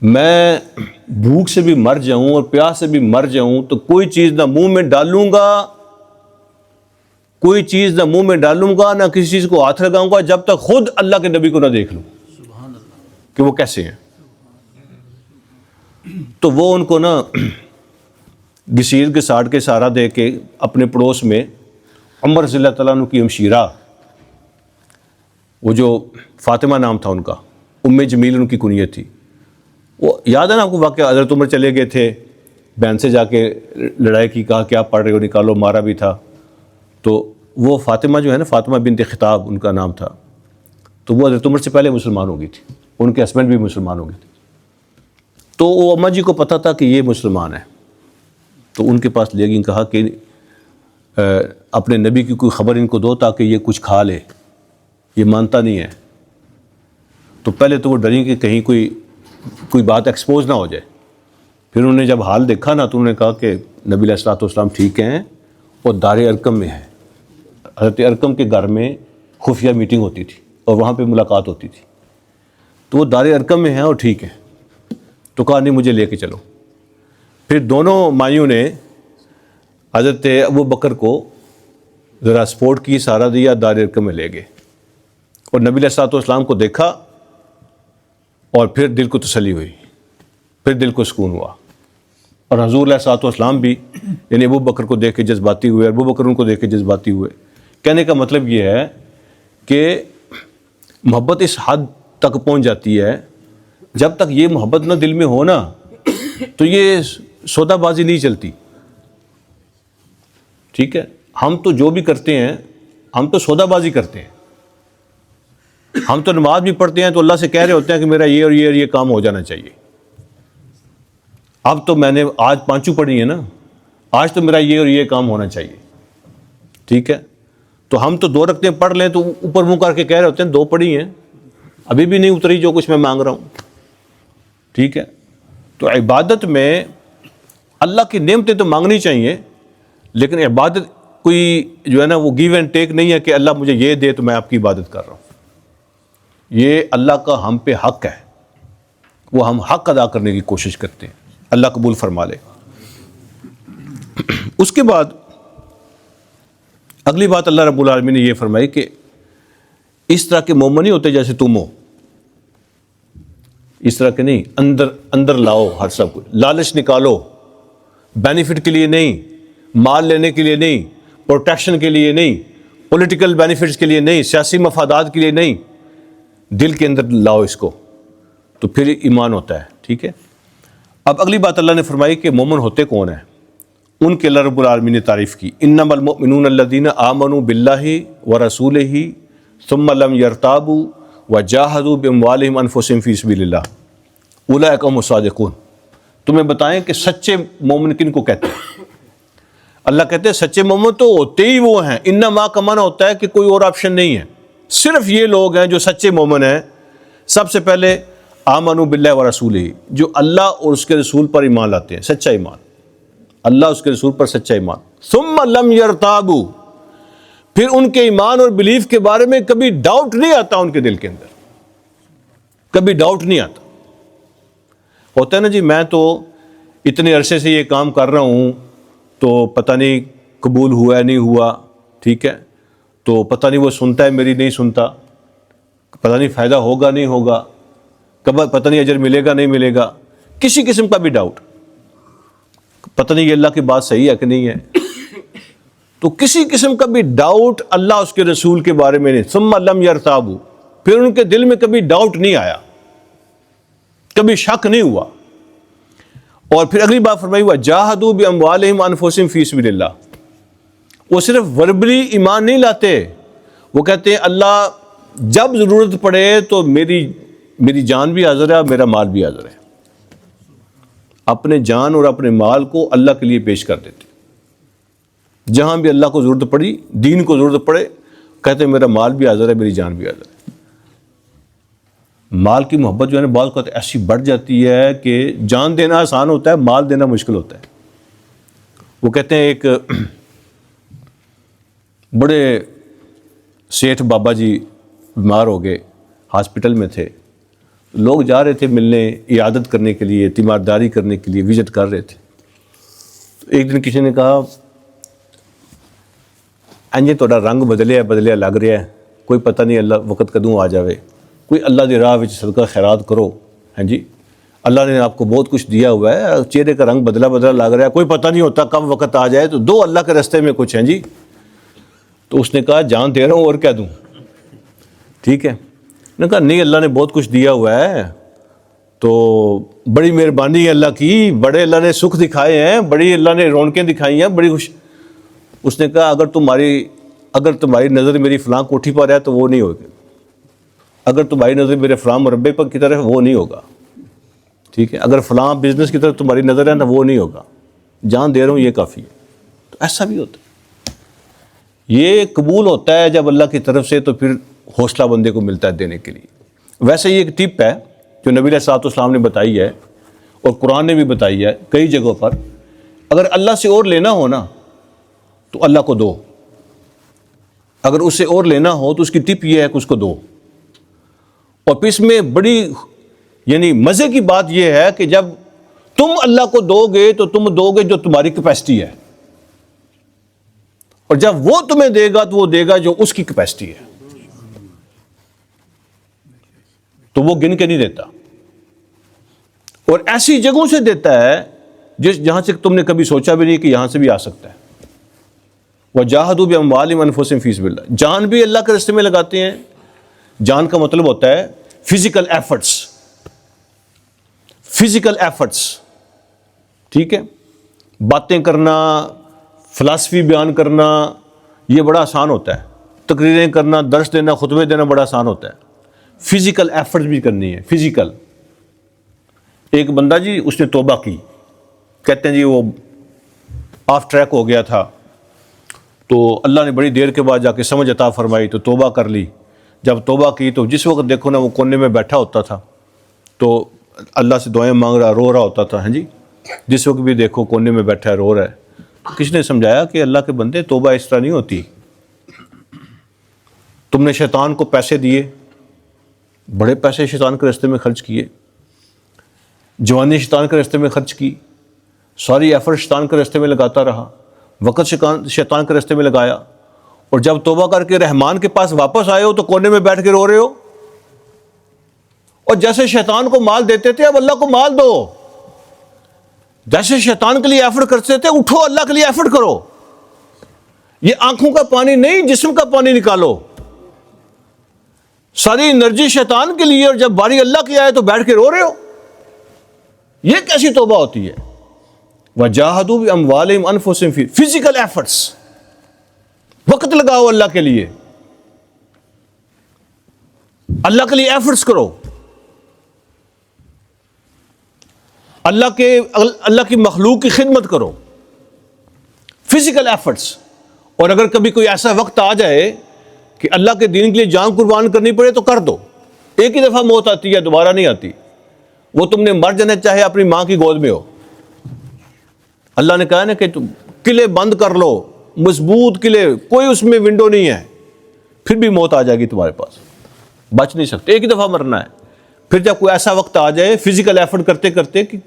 میں بھوک سے بھی مر جاؤں اور پیاس سے بھی مر جاؤں تو کوئی چیز نہ منہ میں ڈالوں گا، کوئی چیز نہ منہ میں ڈالوں گا، نہ کسی چیز کو ہاتھ لگاؤں گا جب تک خود اللہ کے نبی کو نہ دیکھ لوں کہ وہ کیسے ہیں۔ تو وہ ان کو نا گسیل کے ساڑھ کے سہارا دے کے اپنے پڑوس میں عمر رضی اللہ تعالیٰ عنہ کی ہمشیرہ، وہ جو فاطمہ نام تھا ان کا، ام جمیل ان کی کنیت تھی، وہ یاد ہے نا آپ کو واقعہ، حضرت عمر چلے گئے تھے بہن سے جا کے لڑائی کی، کہا کیا پڑھ رہے ہو نکالو، مارا بھی تھا۔ تو وہ فاطمہ جو ہے نا، فاطمہ بنت خطاب ان کا نام تھا، تو وہ حضرت عمر سے پہلے مسلمان ہو گئی تھی، ان کے ہسبینڈ بھی مسلمان ہو گئے تھے۔ تو وہ اماں جی کو پتہ تھا کہ یہ مسلمان ہے، تو ان کے پاس لے گئی، کہا کہ اپنے نبی کی کوئی خبر ان کو دو تاکہ یہ کچھ کھا لے، یہ مانتا نہیں ہے۔ تو پہلے تو وہ ڈری کہ کہیں کوئی بات ایکسپوز نہ ہو جائے، پھر انہوں نے جب حال دیکھا نا تو انہوں نے کہا کہ نبی علیہ الصلوۃ والسلام ٹھیک ہیں اور دار ارقم میں ہے، حضرت ارقم کے گھر میں خفیہ میٹنگ ہوتی تھی اور وہاں پہ ملاقات ہوتی تھی، تو وہ دار ارقم میں ہیں اور ٹھیک ہے۔ تو کہا نہیں مجھے لے کے چلو۔ پھر دونوں مائیوں نے حضرت ابو بکر کو ذرا سپورٹ کی، سہارا دیا، دار ارقم میں لے گئے اور نبی علیہ الصلوۃ والسلام کو دیکھا اور پھر دل کو تسلی ہوئی، پھر دل کو سکون ہوا۔ اور حضور علیہ الصلوۃ والسلام بھی یعنی ابو بکر کو دیکھ کے جذباتی ہوئے، ابو بکر ان کو دیکھ کے جذباتی ہوئے۔ کہنے کا مطلب یہ ہے کہ محبت اس حد تک پہنچ جاتی ہے، جب تک یہ محبت نہ دل میں ہو نا تو یہ سودا بازی نہیں چلتی، ٹھیک ہے؟ ہم تو جو بھی کرتے ہیں ہم تو سودا بازی کرتے ہیں، ہم تو نماز بھی پڑھتے ہیں تو اللہ سے کہہ رہے ہوتے ہیں کہ میرا یہ اور یہ اور یہ کام ہو جانا چاہیے، اب تو میں نے آج پانچوں پڑھی ہے نا، آج تو میرا یہ اور یہ کام ہونا چاہیے، ٹھیک ہے؟ تو ہم تو 2 رکعتیں پڑھ لیں تو اوپر منہ کر کے کہہ رہے ہوتے ہیں 2 پڑھی ہیں، ابھی بھی نہیں اتری جو کچھ میں مانگ رہا ہوں، ٹھیک ہے؟ تو عبادت میں اللہ کی نعمتیں تو مانگنی چاہیے، لیکن عبادت کوئی جو ہے نا وہ گیو اینڈ ٹیک نہیں ہے کہ اللہ مجھے یہ دے تو میں آپ کی عبادت کر رہا ہوں۔ یہ اللہ کا ہم پہ حق ہے، وہ ہم حق ادا کرنے کی کوشش کرتے ہیں، اللہ قبول فرما لے۔ اس کے بعد اگلی بات اللہ رب العالمین نے یہ فرمائی کہ اس طرح کے مومن نہیں ہوتے جیسے تم ہو، اس طرح کے نہیں، اندر لاؤ ہر سب کو، لالچ نکالو، بینیفٹ کے لیے نہیں، مال لینے کے لیے نہیں، پروٹیکشن کے لیے نہیں، پولیٹیکل بینیفٹس کے لیے نہیں، سیاسی مفادات کے لیے نہیں، دل کے اندر لاؤ اس کو، تو پھر ایمان ہوتا ہے، ٹھیک ہے؟ اب اگلی بات اللہ نے فرمائی کہ مومن ہوتے کون ہیں، ان کے اللہ رب العالمین نے تعریف کی، انما المؤمنون الذین آمنوا باللہ ورسولہ ثم لم یرتابوا وجاہدوا باموالہم انفسہم فی سبیل اللہ اولئک هم الصادقون۔ تمہیں بتائیں کہ سچے مومن کن کو کہتے ہیں؟ اللہ کہتے ہیں سچے مومن تو ہوتے ہی وہ ہیں، انما کا معنی ہوتا ہے کہ کوئی اور آپشن نہیں ہے، صرف یہ لوگ ہیں جو سچے مومن ہیں۔ سب سے پہلے آمنوا باللہ ورسولہ، جو اللہ اور اس کے رسول پر ایمان لاتے ہیں، سچا ایمان، اللہ اس کے رسول پر سچا ایمان۔ ثم لم یرتابوا، پھر ان کے ایمان اور بلیف کے بارے میں کبھی ڈاؤٹ نہیں آتا، ان کے دل کے اندر کبھی ڈاؤٹ نہیں آتا۔ ہوتا ہے نا جی میں تو اتنے عرصے سے یہ کام کر رہا ہوں تو پتہ نہیں قبول ہوا ہے نہیں ہوا، ٹھیک ہے؟ تو پتہ نہیں وہ سنتا ہے میری نہیں سنتا، پتہ نہیں فائدہ ہوگا نہیں ہوگا، کب پتہ نہیں اجر ملے گا نہیں ملے گا، کسی قسم کا بھی ڈاؤٹ، پتہ نہیں یہ اللہ کی بات صحیح ہے کہ نہیں ہے، تو کسی قسم کا بھی ڈاؤٹ اللہ اس کے رسول کے بارے میں نہیں۔ ثم لم یرتابوا، پھر ان کے دل میں کبھی ڈاؤٹ نہیں آیا، کبھی شک نہیں ہوا۔ اور پھر اگلی بات فرمائی وجاہدوا باموالہم انفسہم فی سبیل اللہ، وہ صرف وربلی ایمان نہیں لاتے، وہ کہتے ہیں اللہ جب ضرورت پڑے تو میری جان بھی حاضر ہے، میرا مال بھی حاضر ہے، اپنے جان اور اپنے مال کو اللہ کے لیے پیش کر دیتے، جہاں بھی اللہ کو ضرورت پڑی، دین کو ضرورت پڑے، کہتے ہیں میرا مال بھی حاضر ہے، میری جان بھی حاضر ہے۔ مال کی محبت جو ہے نا بعض اوقات ایسی بڑھ جاتی ہے کہ جان دینا آسان ہوتا ہے، مال دینا مشکل ہوتا ہے۔ وہ کہتے ہیں ایک بڑے سیٹھ بابا جی بیمار ہو گئے، ہاسپٹل میں تھے، لوگ جا رہے تھے ملنے، عیادت کرنے کے لیے، تیمارداری کرنے کے لیے وزٹ کر رہے تھے۔ تو ایک دن کسی نے کہا انجے تھوڑا رنگ بدلیا لگ رہا ہے، کوئی پتہ نہیں اللہ وقت کدوں آ جاوے، کوئی اللہ دی راہ وچ صدقہ خیرات کرو۔ ہاں جی، اللہ نے آپ کو بہت کچھ دیا ہوا ہے، چہرے کا رنگ بدلا لگ رہا ہے، کوئی پتہ نہیں ہوتا کب وقت آ جائے، تو دو اللہ کے راستے میں کچھ ہیں جی۔ تو اس نے کہا جان دے رہا ہوں اور کیا دوں، ٹھیک ہے۔ نے کہا نہیں، اللہ نے بہت کچھ دیا ہوا ہے، تو بڑی مہربانی ہے اللہ کی، بڑے اللہ نے سکھ دکھائے ہیں، بڑی اللہ نے رونقیں دکھائی ہیں، بڑی خوش۔ اس نے کہا اگر تمہاری نظر میری فلاں کوٹھی پر ہے تو وہ نہیں ہوگی، اگر تمہاری نظر میرے فلاں مربے پر کی طرف وہ نہیں ہوگا، ٹھیک ہے، اگر فلاں بزنس کی طرف تمہاری نظر ہے نا وہ نہیں ہوگا، جان دے رہا ہوں یہ کافی ہے۔ تو ایسا بھی ہوتا ہے، یہ قبول ہوتا ہے جب اللہ کی طرف سے، تو پھر حوصلہ بندے کو ملتا ہے دینے کے لیے۔ ویسے یہ ایک ٹپ ہے جو نبی علیہ الصلوۃ والسلام نے بتائی ہے اور قرآن نے بھی بتائی ہے کئی جگہوں پر، اگر اللہ سے اور لینا ہو نا تو اللہ کو دو، اگر اس سے اور لینا ہو تو اس کی ٹپ یہ ہے کہ اس کو دو۔ اور پھر اس میں بڑی یعنی مزے کی بات یہ ہے کہ جب تم اللہ کو دو گے تو تم دو گے جو تمہاری کیپیسٹی ہے، اور جب وہ تمہیں دے گا تو وہ دے گا جو اس کی کیپیسٹی ہے، تو وہ گن کے نہیں دیتا، اور ایسی جگہوں سے دیتا ہے جہاں سے تم نے کبھی سوچا بھی نہیں کہ یہاں سے بھی آ سکتا ہے۔ وَجَاهَدُوا بِأَمْوَالِهِمْ وَأَنفُسِهِمْ فِي سَبِيلِ اللَّهِ، جان بھی اللہ کے راستے میں لگاتے ہیں۔ جان کا مطلب ہوتا ہے فزیکل ایفرٹس، فزیکل ایفرٹس، ٹھیک ہے۔ باتیں کرنا، فلسفی بیان کرنا یہ بڑا آسان ہوتا ہے، تقریریں کرنا، درس دینا، خطبے دینا بڑا آسان ہوتا ہے، فزیکل ایفرٹس بھی کرنی ہے، فزیکل۔ ایک بندہ جی اس نے توبہ کی، کہتے ہیں جی وہ آف ٹریک ہو گیا تھا، تو اللہ نے بڑی دیر کے بعد جا کے سمجھ عطا فرمائی تو توبہ کر لی۔ جب توبہ کی تو جس وقت دیکھو نا وہ کونے میں بیٹھا ہوتا تھا، تو اللہ سے دعائیں مانگ رہا، رو رہا ہوتا تھا، ہاں جی، جس وقت بھی دیکھو کونے میں بیٹھا ہے، رو رہا ہے۔ کس نے سمجھایا کہ اللہ کے بندے توبہ اس طرح نہیں ہوتی، تم نے شیطان کو پیسے دیے، بڑے پیسے شیطان کے راستے میں خرچ کیے، جوانی شیطان کے راستے میں خرچ کی، ساری ایفرٹ شیطان کے راستے میں لگاتا رہا، وقت شیطان کے راستے میں لگایا، اور جب توبہ کر کے رحمان کے پاس واپس آئے ہو تو کونے میں بیٹھ کے رو رہے ہو۔ اور جیسے شیطان کو مال دیتے تھے اب اللہ کو مال دو، جیسے شیطان کے لیے ایفرٹ کرتے تھے اٹھو اللہ کے لیے ایفرٹ کرو۔ یہ آنکھوں کا پانی نہیں جسم کا پانی نکالو، ساری انرجی شیطان کے لیے، اور جب باری اللہ کی آئے تو بیٹھ کے رو رہے ہو، یہ کیسی توبہ ہوتی ہے؟ وَجَاهَدُوا بِأَمْوَالِهِمْ وَأَنفُسِهِمْ فِي فزیکل ایفرٹس، وقت لگاؤ اللہ کے لیے، اللہ کے لیے ایفرٹس کرو، اللہ کی مخلوق کی خدمت کرو، فزیکل ایفرٹس۔ اور اگر کبھی کوئی ایسا وقت آ جائے کہ اللہ کے دین کے لیے جان قربان کرنی پڑے تو کر دو، ایک ہی دفعہ موت آتی ہے، دوبارہ نہیں آتی، وہ تم نے مر جانا چاہے اپنی ماں کی گود میں ہو۔ اللہ نے کہا نا کہ تم قلعے بند کر لو، مضبوط قلعے، کوئی اس میں ونڈو نہیں ہے، پھر بھی موت آ جائے گی تمہارے پاس، بچ نہیں سکتے، ایک ہی دفعہ مرنا ہے۔ پھر جب کوئی ایسا وقت آ جائے فزیکل ایفرٹ کرتے کرتے کہ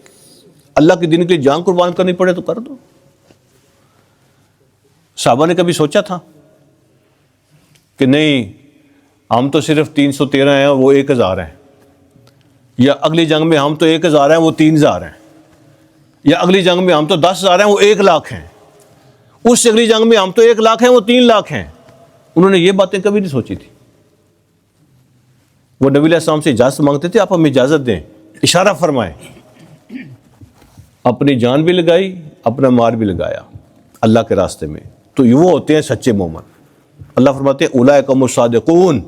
اللہ کے دین کے لیے جان قربان کرنی پڑے تو کر دو۔ صحابہ نے کبھی سوچا تھا کہ نہیں ہم تو صرف 313 ہیں وہ 1000 ہیں، یا اگلی جنگ میں ہم تو 1000 ہیں وہ 3000 ہیں، یا اگلی جنگ میں ہم تو 10,000 ہیں وہ 1,00,000 ہیں، اس سے اگلی جنگ میں ہم تو 1,00,000 ہیں وہ 3,00,000 ہیں۔ انہوں نے یہ باتیں کبھی نہیں سوچی تھی۔ وہ نبی علیہ السلام سے اجازت مانگتے تھے، آپ ہمیں اجازت دیں، اشارہ فرمائیں، اپنی جان بھی لگائی، اپنا مال بھی لگایا اللہ کے راستے میں، تو یہ وہ ہوتے ہیں سچے مومن۔ اللہ فرماتے ہیں اولئک هم الصادقون،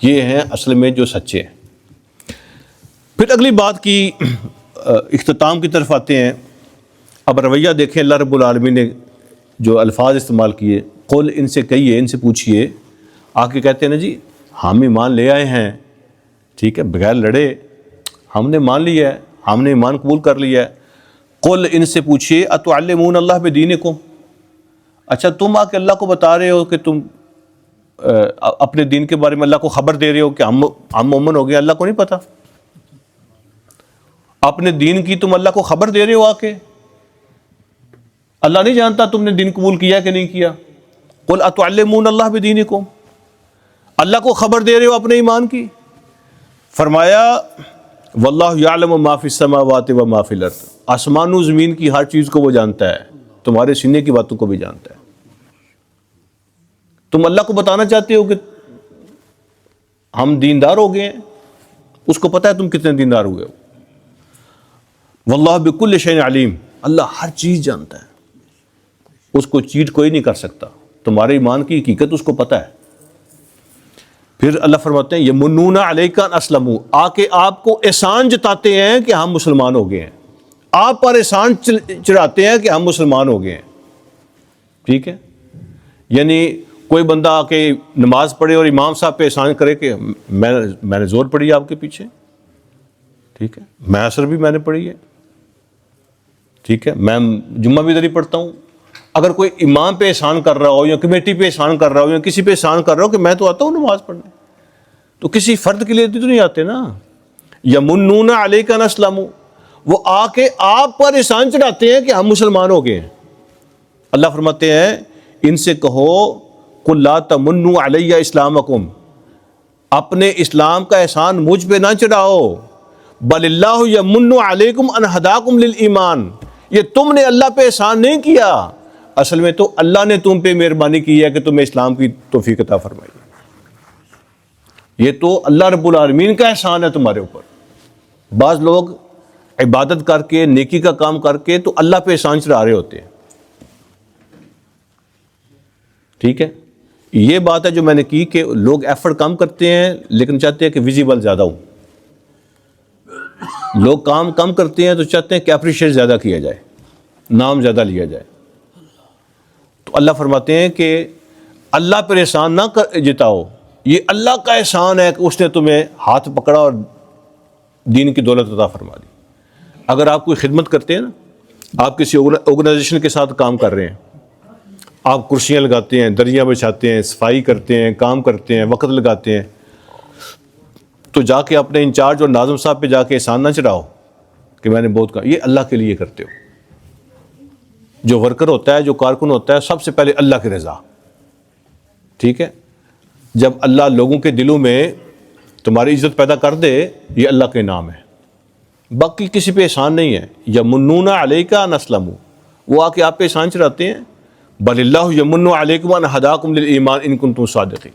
یہ ہیں اصل میں جو سچے ہیں۔ پھر اگلی بات کی اختتام کی طرف آتے ہیں۔ اب رویہ دیکھیں، اللہ رب العالمین نے جو الفاظ استعمال کیے، قل، ان سے کہیے، ان سے پوچھئے، آ کے کہتے ہیں نا جی ہم ایمان لے آئے ہیں ٹھیک ہے، بغیر لڑے ہم نے مان لیا ہے، ہم نے ایمان قبول کر لیا ہے. قل ان سے پوچھیے اتعلمون اللہ بدینکم، اچھا تم آ کے اللہ کو بتا رہے ہو کہ تم اپنے دین کے بارے میں اللہ کو خبر دے رہے ہو کہ ہم مومن ہو گئے، اللہ کو نہیں پتا؟ اپنے دین کی تم اللہ کو خبر دے رہے ہو آ کے، اللہ نہیں جانتا تم نے دین قبول کیا کہ نہیں کیا؟ قل اتعلمون اللہ بدینکم، اللہ کو خبر دے رہے ہو اپنے ایمان کی. فرمایا واللہ یعلم ما فی السماوات و ما فی الارض، آسمان و زمین کی ہر چیز کو وہ جانتا ہے، تمہارے سینے کی باتوں کو بھی جانتا ہے. تم اللہ کو بتانا چاہتے ہو کہ ہم دیندار ہو گئے ہیں، اس کو پتہ ہے تم کتنے دیندار ہوئے ہو. واللہ بکل شیء علیم، اللہ ہر چیز جانتا ہے، اس کو چیٹ کوئی نہیں کر سکتا. تمہارے ایمان کی حقیقت اس کو پتہ ہے. پھر اللہ فرماتے ہیں یمنون علیک ان اسلموا، آ کے آپ کو احسان جتاتے ہیں کہ ہم مسلمان ہو گئے ہیں، آپ پر احسان چڑھاتے ہیں کہ ہم مسلمان ہو گئے ہیں. ٹھیک ہے، یعنی کوئی بندہ آ کے نماز پڑھے اور امام صاحب پہ احسان کرے کہ میں نے زور پڑھی آپ کے پیچھے، ٹھیک ہے، میں عصر بھی میں نے پڑھی ہے، ٹھیک ہے، میں جمعہ بھی ادھر ہی پڑھتا ہوں. اگر کوئی امام پہ احسان کر رہا ہو یا کمیٹی پہ احسان کر رہا ہو یا کسی پہ احسان کر رہا ہو کہ میں تو آتا ہوں نماز پڑھنے، تو کسی فرد کے لیے تو نہیں آتے نا. یمنون علیک ان اسلموا، وہ آ کے آپ پر احسان چڑھاتے ہیں کہ ہم مسلمان ہو گئے ہیں. اللہ فرماتے ہیں ان سے کہو قل لا تمنوا علی اسلامکم، اپنے اسلام کا احسان مجھ پہ نہ چڑھاؤ، بل اللہ یمن علیکم ان ہداکم للایمان، یہ تم نے اللہ پہ احسان نہیں کیا، اصل میں تو اللہ نے تم پہ مہربانی کی ہے کہ تمہیں اسلام کی توفیق عطا فرمائی. یہ تو اللہ رب العالمین کا احسان ہے تمہارے اوپر. بعض لوگ عبادت کر کے نیکی کا کام کر کے تو اللہ پہ احسان چڑھا رہے ہوتے ہیں. ٹھیک ہے، یہ بات ہے جو میں نے کی کہ لوگ ایفرٹ کم کرتے ہیں لیکن چاہتے ہیں کہ ویزیبل زیادہ ہوں. لوگ کام کم کرتے ہیں تو چاہتے ہیں کہ اپریشیٹ زیادہ کیا جائے، نام زیادہ لیا جائے. تو اللہ فرماتے ہیں کہ اللہ پر احسان نہ جتاؤ، یہ اللہ کا احسان ہے کہ اس نے تمہیں ہاتھ پکڑا اور دین کی دولت عطا فرما دی. اگر آپ کوئی خدمت کرتے ہیں نا، آپ کسی آرگنائزیشن کے ساتھ کام کر رہے ہیں، آپ کرسیاں لگاتے ہیں، دریاں بچھاتے ہیں، صفائی کرتے ہیں، کام کرتے ہیں، وقت لگاتے ہیں، تو جا کے اپنے انچارج اور ناظم صاحب پہ جا کے احسان نہ چڑھاؤ کہ میں نے بہت کہا. یہ اللہ کے لیے کرتے ہو. جو ورکر ہوتا ہے، جو کارکن ہوتا ہے، سب سے پہلے اللہ کی رضا. ٹھیک ہے، جب اللہ لوگوں کے دلوں میں تمہاری عزت پیدا کر دے، یہ اللہ کے نام ہے، باقی کسی پہ احسان نہیں ہے. یمنون علیک ان اسلموا، وہ آ کے آپ پہ احسان چڑھاتے ہیں. بل اللہ یمن علیکم ان ہداکم للایمان ان کنتم صادقین،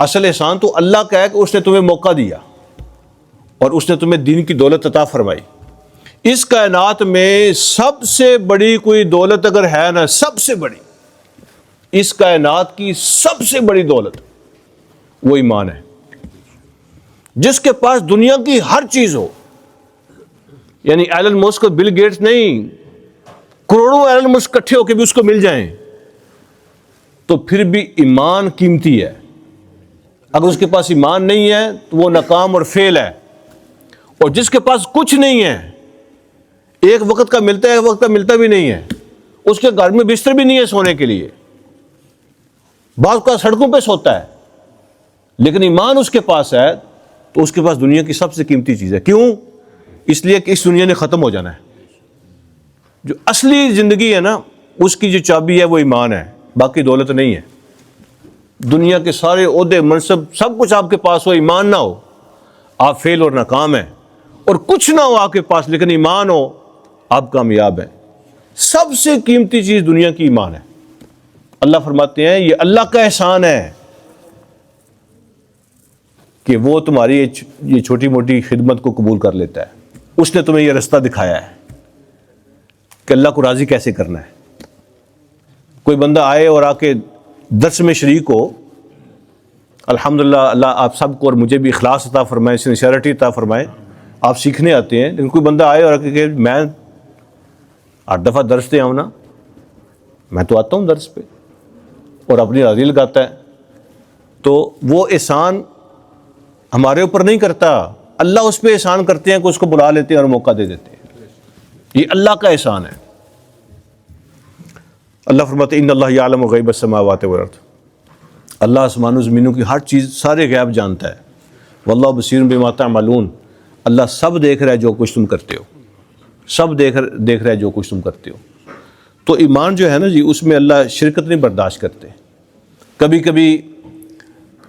اصل احسان تو اللہ کا ہے کہ اس نے تمہیں موقع دیا اور اس نے تمہیں دین کی دولت عطا فرمائی. اس کائنات میں سب سے بڑی کوئی دولت اگر ہے نا، سب سے بڑی، اس کائنات کی سب سے بڑی دولت وہ ایمان ہے. جس کے پاس دنیا کی ہر چیز ہو، یعنی ایلن مسک اور بل گیٹس نہیں، کروڑوں ایلن مسک اکٹھے ہو کے بھی اس کو مل جائیں تو پھر بھی ایمان قیمتی ہے. اگر اس کے پاس ایمان نہیں ہے تو وہ ناکام اور فیل ہے. اور جس کے پاس کچھ نہیں ہے، ایک وقت کا ملتا ہے، ایک وقت کا ملتا بھی نہیں ہے، اس کے گھر میں بستر بھی نہیں ہے سونے کے لیے، بعض کا سڑکوں پہ سوتا ہے، لیکن ایمان اس کے پاس ہے تو اس کے پاس دنیا کی سب سے قیمتی چیز ہے. کیوں؟ اس لیے کہ اس دنیا نے ختم ہو جانا ہے. جو اصلی زندگی ہے نا، اس کی جو چابی ہے وہ ایمان ہے، باقی دولت نہیں ہے. دنیا کے سارے عہدے، منصب، سب کچھ آپ کے پاس ہو، ایمان نہ ہو آپ فیل اور ناکام ہیں. اور کچھ نہ ہو آپ کے پاس لیکن ایمان ہو آپ کامیاب ہیں. سب سے قیمتی چیز دنیا کی ایمان ہے. اللہ فرماتے ہیں یہ اللہ کا احسان ہے کہ وہ تمہاری یہ چھوٹی موٹی خدمت کو قبول کر لیتا ہے. اس نے تمہیں یہ رستہ دکھایا ہے کہ اللہ کو راضی کیسے کرنا ہے. کوئی بندہ آئے اور آ کے درس میں شریک ہو، الحمدللہ اللہ آپ سب کو اور مجھے بھی اخلاص عطا فرمائے، سنسیئرٹی عطا فرمائے. آپ سیکھنے آتے ہیں، لیکن کوئی بندہ آئے اور کہ میں 8 دفعہ درس دے آؤں نا، میں تو آتا ہوں درس پہ، اور اپنی حاضری لگاتا ہے، تو وہ احسان ہمارے اوپر نہیں کرتا، اللہ اس پہ احسان کرتے ہیں کہ اس کو بلا لیتے ہیں اور موقع دے دیتے ہیں، یہ اللہ کا احسان ہے۔ اللہ فرماتے ہیں ان اللہ یعلم غیب السماوات والارض، اللہ آسمان و زمینوں کی ہر چیز، سارے غیب جانتا ہے۔ واللہ بصیر بما تعملون، اللہ سب دیکھ رہا ہے جو کچھ تم کرتے ہو، سب دیکھ رہا ہے جو کچھ تم کرتے ہو۔ تو ایمان جو ہے نا جی، اس میں اللہ شرکت نہیں برداشت کرتے۔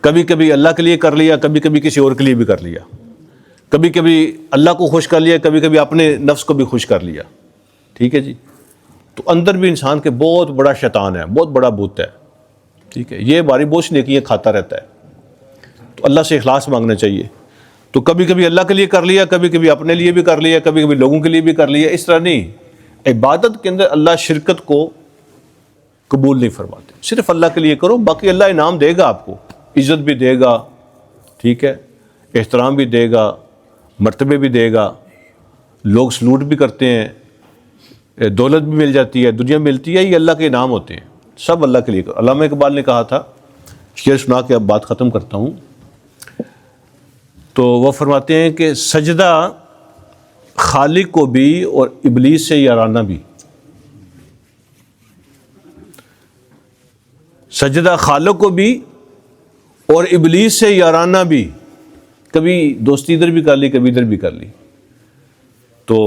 کبھی کبھی اللہ کے لیے کر لیا، کبھی کبھی کسی اور کے لیے بھی کر لیا، کبھی کبھی اللہ کو خوش کر لیا، کبھی کبھی اپنے نفس کو بھی خوش کر لیا، ٹھیک ہے جی۔ تو اندر بھی انسان کے بہت بڑا شیطان ہے، بہت بڑا بت ہے، ٹھیک ہے، یہ ہماری بہت سی نیکیاں کھاتا رہتا ہے۔ تو اللہ سے اخلاص مانگنا چاہیے۔ تو کبھی کبھی اللہ کے لیے کر لیا، کبھی کبھی اپنے لیے بھی کر لیا، کبھی کبھی لوگوں کے لیے بھی کر لیا، اس طرح نہیں۔ عبادت کے اندر اللہ شرکت کو قبول نہیں فرماتے، صرف اللہ کے لیے کرو، باقی اللہ انعام دے گا، آپ کو عزت بھی دے گا، ٹھیک ہے، احترام بھی دے گا، مرتبے بھی دے گا، لوگ سلوٹ بھی کرتے ہیں، دولت بھی مل جاتی ہے، دنیا ملتی ہے، یہ اللہ کے انعام ہوتے ہیں، سب اللہ کے لیے کرو۔ علامہ اقبال نے کہا تھا، شعر سنا کے اب بات ختم کرتا ہوں، تو وہ فرماتے ہیں کہ سجدہ خالق کو بھی اور ابلیس سے یارانہ بھی، سجدہ خالق کو بھی اور ابلیس سے یارانہ بھی، کبھی دوستی ادھر بھی کر لی، کبھی ادھر بھی کر لی۔ تو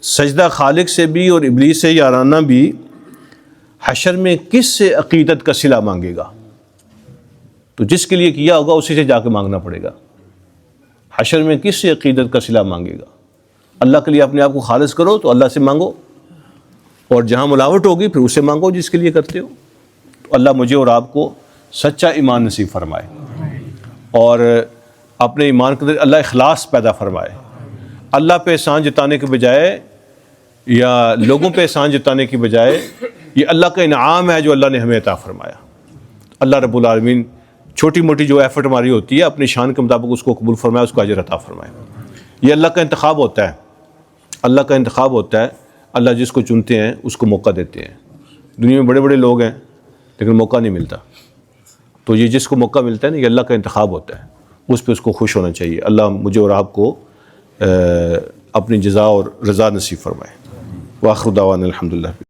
سجدہ خالق سے بھی اور ابلیس سے یارانہ بھی، حشر میں کس سے عقیدت کا صلہ مانگے گا؟ تو جس کے لیے کیا ہوگا اسی سے جا کے مانگنا پڑے گا۔ حشر میں کس سے عقیدت کا صلہ مانگے گا؟ اللہ کے لیے اپنے آپ کو خالص کرو تو اللہ سے مانگو، اور جہاں ملاوٹ ہوگی پھر اس سے مانگو جس کے لیے کرتے ہو۔ تو اللہ مجھے اور آپ کو سچا ایمان نصیب فرمائے، اور اپنے ایمان کے اندر اللہ اخلاص پیدا فرمائے۔ اللہ پہ احسان جتانے کے بجائے یا لوگوں پہ احسان جتانے کی بجائے، یہ اللہ کا انعام ہے جو اللہ نے ہمیں عطا فرمایا۔ اللہ رب العالمین چھوٹی موٹی جو ایفرٹ ہماری ہوتی ہے اپنی شان کے مطابق اس کو قبول فرمائے، اس کو اجر عطا فرمائے۔ یہ اللہ کا انتخاب ہوتا ہے، اللہ کا انتخاب ہوتا ہے، اللہ جس کو چنتے ہیں اس کو موقع دیتے ہیں۔ دنیا میں بڑے بڑے لوگ ہیں لیکن موقع نہیں ملتا، تو یہ جس کو موقع ملتا ہے نا، یہ اللہ کا انتخاب ہوتا ہے، اس پہ اس کو خوش ہونا چاہیے۔ اللہ مجھے اور آپ کو اپنی جزا اور رضا نصیب فرمائے۔ وآخر دعوانا الحمدللہ۔